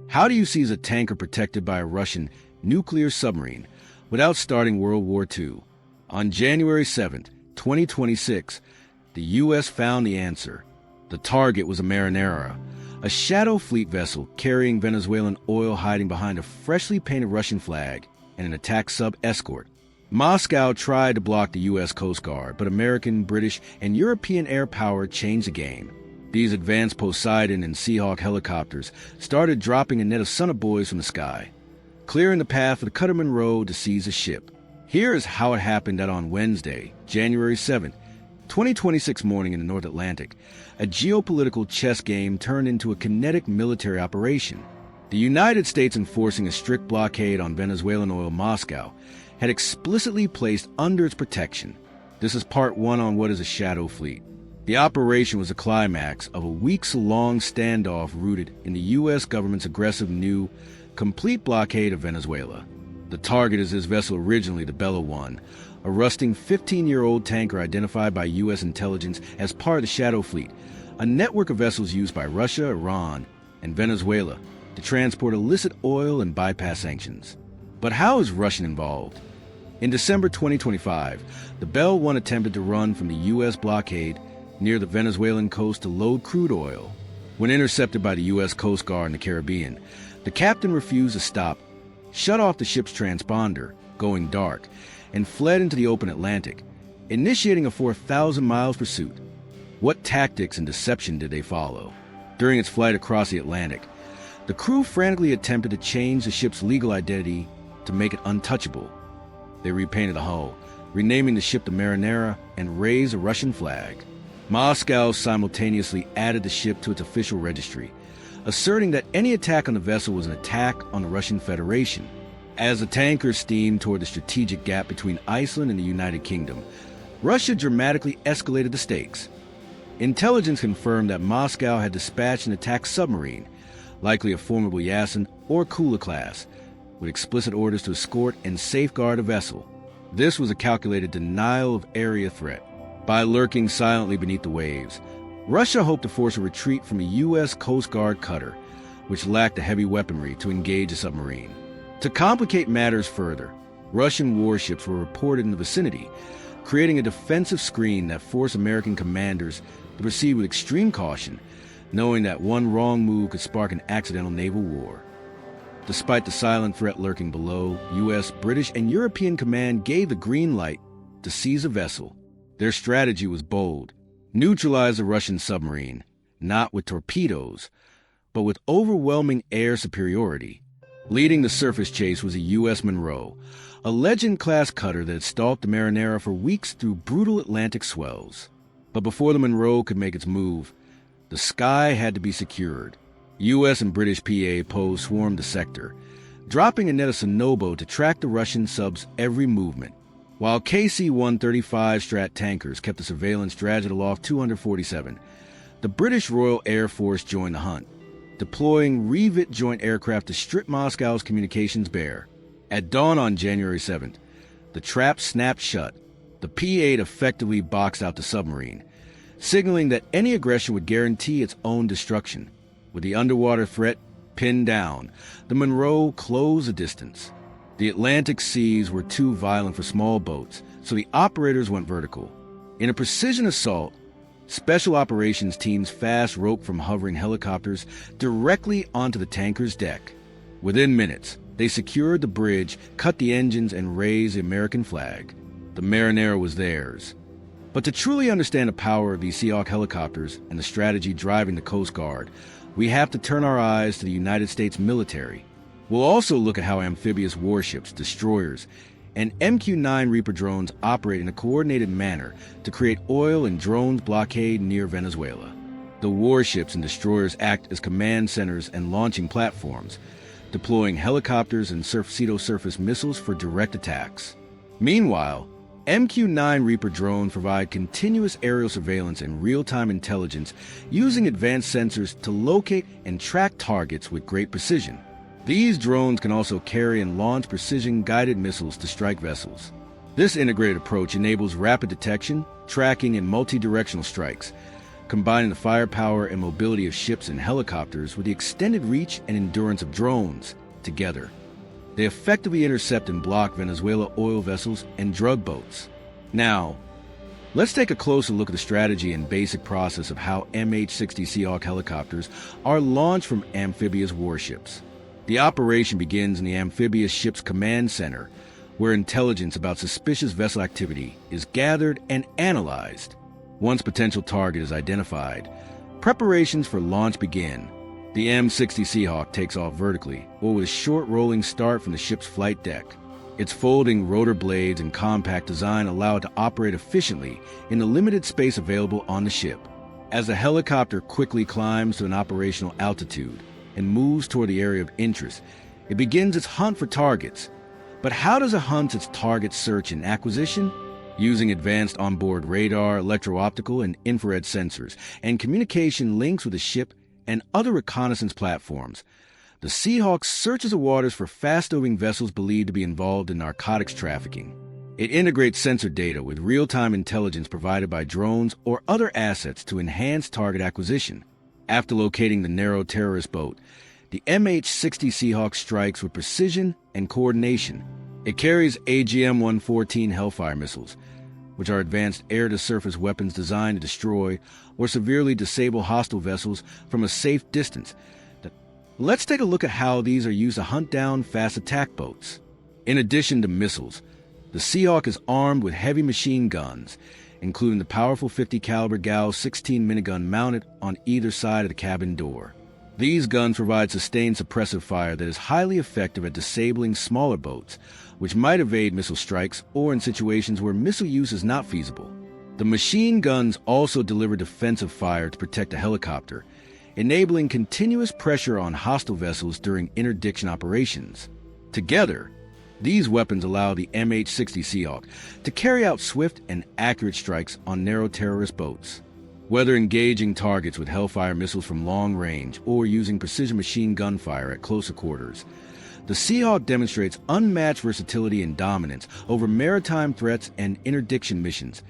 How do you seize a tanker protected by a Russian nuclear submarine without starting World War II? On January 7, 2026, the U.S. found the answer. The target was a Marinera, a shadow fleet vessel carrying Venezuelan oil hiding behind a freshly painted Russian flag and an attack sub-escort. Moscow tried to block the U.S. Coast Guard, but American, British, and European air power changed the game. These advanced Poseidon and Seahawk helicopters started dropping a net of sonobuoys from the sky, clearing the path for the cutter Monroe to seize the ship. Here is how it happened that on Wednesday, January 7, 2026 morning in the North Atlantic, a geopolitical chess game turned into a kinetic military operation. The United States, enforcing a strict blockade on Venezuelan oil Moscow, had explicitly placed under its protection. This is part one on what is a shadow fleet. The operation was a climax of a weeks-long standoff rooted in the U.S. government's aggressive new, complete blockade of Venezuela. The target is this vessel, originally the Bella 1, a rusting 15-year-old tanker identified by U.S. intelligence as part of the Shadow Fleet, a network of vessels used by Russia, Iran, and Venezuela to transport illicit oil and bypass sanctions. But how is Russia involved? In December 2025, the Bella 1 attempted to run from the U.S. blockade near the Venezuelan coast to load crude oil. When intercepted by the U.S. Coast Guard in the Caribbean, the captain refused to stop, shut off the ship's transponder, going dark, and fled into the open Atlantic, initiating a 4,000 miles pursuit. What tactics and deception did they follow? During its flight across the Atlantic, the crew frantically attempted to change the ship's legal identity to make it untouchable. They repainted the hull, renaming the ship the Marinera, and raised a Russian flag. Moscow simultaneously added the ship to its official registry, asserting that any attack on the vessel was an attack on the Russian Federation. As the tanker steamed toward the strategic gap between Iceland and the United Kingdom, Russia dramatically escalated the stakes. Intelligence confirmed that Moscow had dispatched an attack submarine, likely a formidable Yasen or Kula class, with explicit orders to escort and safeguard a vessel. This was a calculated denial of area threat. By lurking silently beneath the waves, Russia hoped to force a retreat from a U.S. Coast Guard cutter, which lacked the heavy weaponry to engage a submarine. To complicate matters further, Russian warships were reported in the vicinity, creating a defensive screen that forced American commanders to proceed with extreme caution, knowing that one wrong move could spark an accidental naval war. Despite the silent threat lurking below, U.S., British, and European command gave the green light to seize a vessel. Their strategy was bold: neutralize the Russian submarine, not with torpedoes, but with overwhelming air superiority. Leading the surface chase was a U.S. Monroe, a Legend-class cutter that had stalked the Marinera for weeks through brutal Atlantic swells. But before the Monroe could make its move, the sky had to be secured. U.S. and British PA swarmed the sector, dropping a net of sonobuoy to track the Russian sub's every movement. While KC-135 Strat tankers kept the surveillance dragged aloft 247, the British Royal Air Force joined the hunt, deploying Revit joint aircraft to strip Moscow's communications bare. At dawn on January 7th, the trap snapped shut. The P-8 effectively boxed out the submarine, signaling that any aggression would guarantee its own destruction. With the underwater threat pinned down, the Monroe closed the distance. The Atlantic seas were too violent for small boats, so the operators went vertical. In a precision assault, special operations teams fast roped from hovering helicopters directly onto the tanker's deck. Within minutes, they secured the bridge, cut the engines, and raised the American flag. The Marinera was theirs. But to truly understand the power of these Seahawk helicopters and the strategy driving the Coast Guard, we have to turn our eyes to the United States military. We'll also look at how amphibious warships, destroyers, and MQ-9 Reaper drones operate in a coordinated manner to create oil and drones blockade near Venezuela. The warships and destroyers act as command centers and launching platforms, deploying helicopters and pseudo-surface missiles for direct attacks. Meanwhile, MQ-9 Reaper drones provide continuous aerial surveillance and real-time intelligence using advanced sensors to locate and track targets with great precision. These drones can also carry and launch precision-guided missiles to strike vessels. This integrated approach enables rapid detection, tracking, and multi-directional strikes, combining the firepower and mobility of ships and helicopters with the extended reach and endurance of drones. Together, they effectively intercept and block Venezuela oil vessels and drug boats. Now, let's take a closer look at the strategy and basic process of how MH-60 Seahawk helicopters are launched from amphibious warships. The operation begins in the amphibious ship's command center, where intelligence about suspicious vessel activity is gathered and analyzed. Once potential target is identified, preparations for launch begin. The M60 Seahawk takes off vertically, or with a short rolling start from the ship's flight deck. Its folding rotor blades and compact design allow it to operate efficiently in the limited space available on the ship. As the helicopter quickly climbs to an operational altitude and moves toward the area of interest, it begins its hunt for targets. But how does it hunt its target search and acquisition? Using advanced onboard radar, electro-optical, and infrared sensors, and communication links with the ship and other reconnaissance platforms, the Seahawk searches the waters for fast-moving vessels believed to be involved in narcotics trafficking. It integrates sensor data with real-time intelligence provided by drones or other assets to enhance target acquisition. After locating the narrow terrorist boat, the MH-60 Seahawk strikes with precision and coordination. It carries AGM-114 Hellfire missiles, which are advanced air-to-surface weapons designed to destroy or severely disable hostile vessels from a safe distance. Let's take a look at how these are used to hunt down fast attack boats. In addition to missiles, the Seahawk is armed with heavy machine guns, including the powerful 50 caliber Gauss 16 minigun mounted on either side of the cabin door. These guns provide sustained suppressive fire that is highly effective at disabling smaller boats, which might evade missile strikes or in situations where missile use is not feasible. The machine guns also deliver defensive fire to protect a helicopter, enabling continuous pressure on hostile vessels during interdiction operations. Together, these weapons allow the MH-60 Seahawk to carry out swift and accurate strikes on narrow terrorist boats. Whether engaging targets with Hellfire missiles from long range or using precision machine gun fire at closer quarters, the Seahawk demonstrates unmatched versatility and dominance over maritime threats and interdiction missions.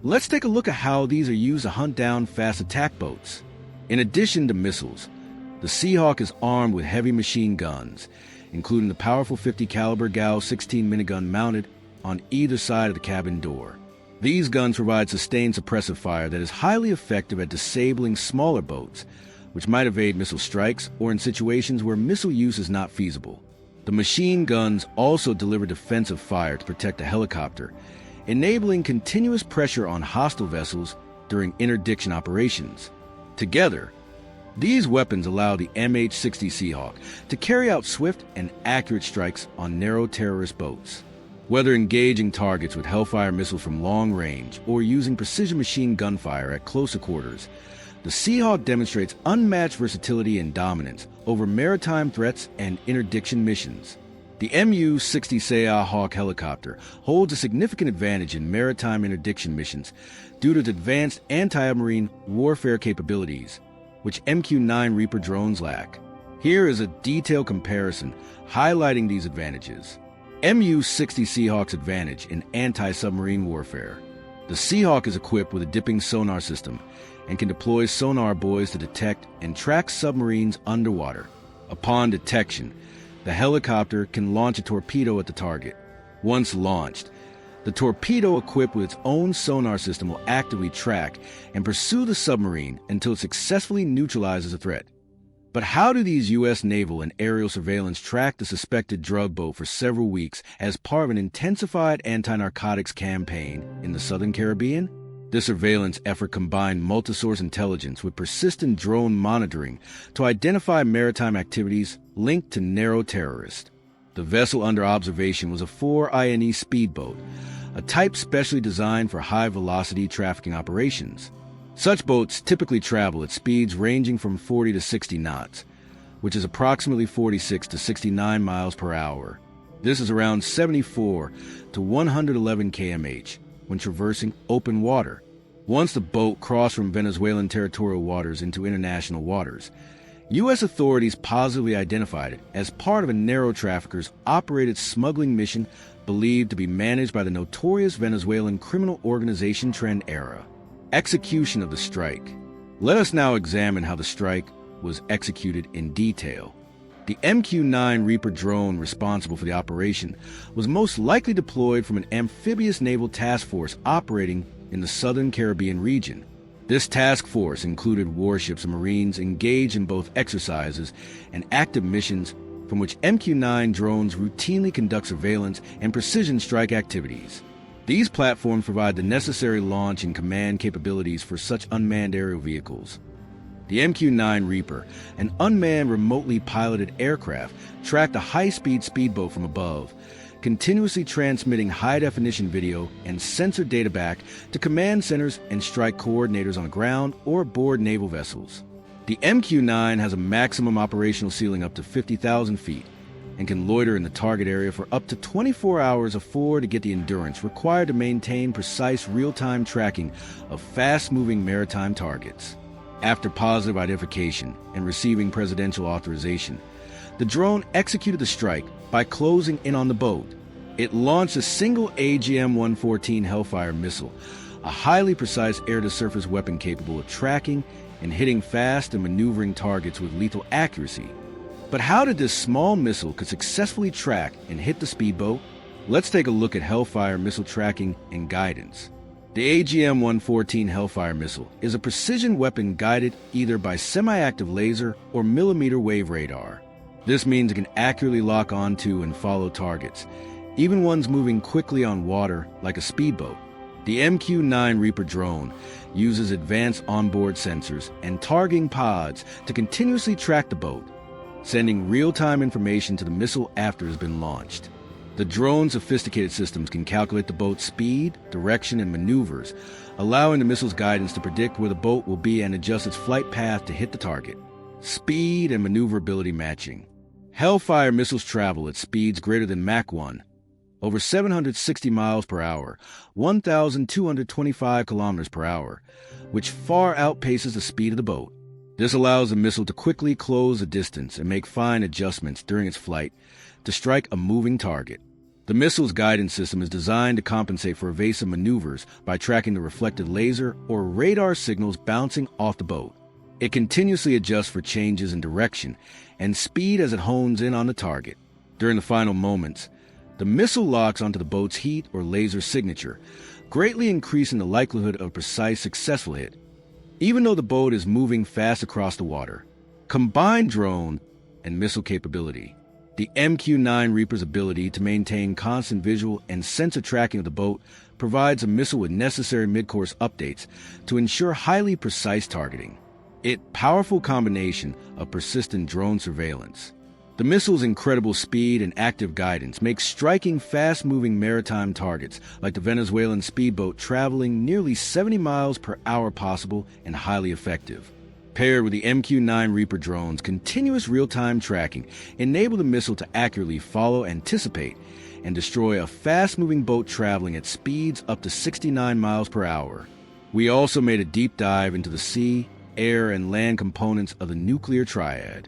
Let's take a look at how these are used to hunt down fast attack boats. In addition to missiles, the Seahawk is armed with heavy machine guns, including the powerful 50 caliber Gauss 16 minigun mounted on either side of the cabin door. These guns provide sustained suppressive fire that is highly effective at disabling smaller boats, which might evade missile strikes or in situations where missile use is not feasible. The machine guns also deliver defensive fire to protect a helicopter, enabling continuous pressure on hostile vessels during interdiction operations. Together, these weapons allow the MH-60 Seahawk to carry out swift and accurate strikes on narrow terrorist boats. Whether engaging targets with Hellfire missiles from long range or using precision machine gunfire at closer quarters, the Seahawk demonstrates unmatched versatility and dominance over maritime threats and interdiction missions. The MU-60 Seahawk helicopter holds a significant advantage in maritime interdiction missions due to its advanced anti-submarine warfare capabilities, which MQ-9 Reaper drones lack. Here is a detailed comparison highlighting these advantages. MU-60 Seahawk's advantage in anti-submarine warfare. The Seahawk is equipped with a dipping sonar system and can deploy sonar buoys to detect and track submarines underwater. Upon detection, the helicopter can launch a torpedo at the target. Once launched, the torpedo equipped with its own sonar system will actively track and pursue the submarine until it successfully neutralizes a threat. But how do these U.S. naval and aerial surveillance track the suspected drug boat for several weeks as part of an intensified anti-narcotics campaign in the Southern Caribbean? This surveillance effort combined multi-source intelligence with persistent drone monitoring to identify maritime activities linked to narrow terrorists. The vessel under observation was a 4-INE speedboat, a type specially designed for high-velocity trafficking operations. Such boats typically travel at speeds ranging from 40 to 60 knots, which is approximately 46 to 69 miles per hour. This is around 74 to 111 km/h when traversing open water. Once the boat crossed from Venezuelan territorial waters into international waters, U.S. authorities positively identified it as part of a narrow trafficker's operated smuggling mission believed to be managed by the notorious Venezuelan criminal organization Trend Era. Execution of the strike. Let us now examine how the strike was executed in detail. The MQ-9 Reaper drone responsible for the operation was most likely deployed from an amphibious naval task force operating in the southern Caribbean region. This task force included warships and Marines engaged in both exercises and active missions from which MQ-9 drones routinely conduct surveillance and precision strike activities. These platforms provide the necessary launch and command capabilities for such unmanned aerial vehicles. The MQ-9 Reaper, an unmanned remotely piloted aircraft, tracked a high-speed speedboat from above, continuously transmitting high-definition video and sensor data back to command centers and strike coordinators on the ground or aboard naval vessels. The MQ-9 has a maximum operational ceiling up to 50,000 feet and can loiter in the target area for up to 24 hours to get the endurance required to maintain precise real-time tracking of fast-moving maritime targets. After positive identification and receiving presidential authorization, the drone executed the strike by closing in on the boat. It launched a single AGM-114 Hellfire missile, a highly precise air-to-surface weapon capable of tracking and hitting fast and maneuvering targets with lethal accuracy. But how did this small missile could successfully track and hit the speedboat? Let's take a look at Hellfire missile tracking and guidance. The AGM-114 Hellfire missile is a precision weapon guided either by semi-active laser or millimeter wave radar. This means it can accurately lock onto and follow targets, even ones moving quickly on water like a speedboat. The MQ-9 Reaper drone uses advanced onboard sensors and targeting pods to continuously track the boat, sending real-time information to the missile after it has been launched. The drone's sophisticated systems can calculate the boat's speed, direction, and maneuvers, allowing the missile's guidance to predict where the boat will be and adjust its flight path to hit the target. Speed and maneuverability matching. Hellfire missiles travel at speeds greater than Mach 1, over 760 miles per hour, 1,225 kilometers per hour, which far outpaces the speed of the boat. This allows the missile to quickly close the distance and make fine adjustments during its flight to strike a moving target. The missile's guidance system is designed to compensate for evasive maneuvers by tracking the reflected laser or radar signals bouncing off the boat. It continuously adjusts for changes in direction and speed as it hones in on the target. During the final moments, the missile locks onto the boat's heat or laser signature, greatly increasing the likelihood of a precise, successful hit, even though the boat is moving fast across the water. Combined drone and missile capability. The MQ-9 Reaper's ability to maintain constant visual and sensor tracking of the boat provides a missile with necessary mid-course updates to ensure highly precise targeting. Its powerful combination of persistent drone surveillance. The missile's incredible speed and active guidance makes striking fast-moving maritime targets like the Venezuelan speedboat traveling nearly 70 miles per hour possible and highly effective. Paired with the MQ-9 Reaper drone's continuous real-time tracking enable the missile to accurately follow, anticipate, and destroy a fast-moving boat traveling at speeds up to 69 miles per hour. We also made a deep dive into the sea, air, and land components of the nuclear triad.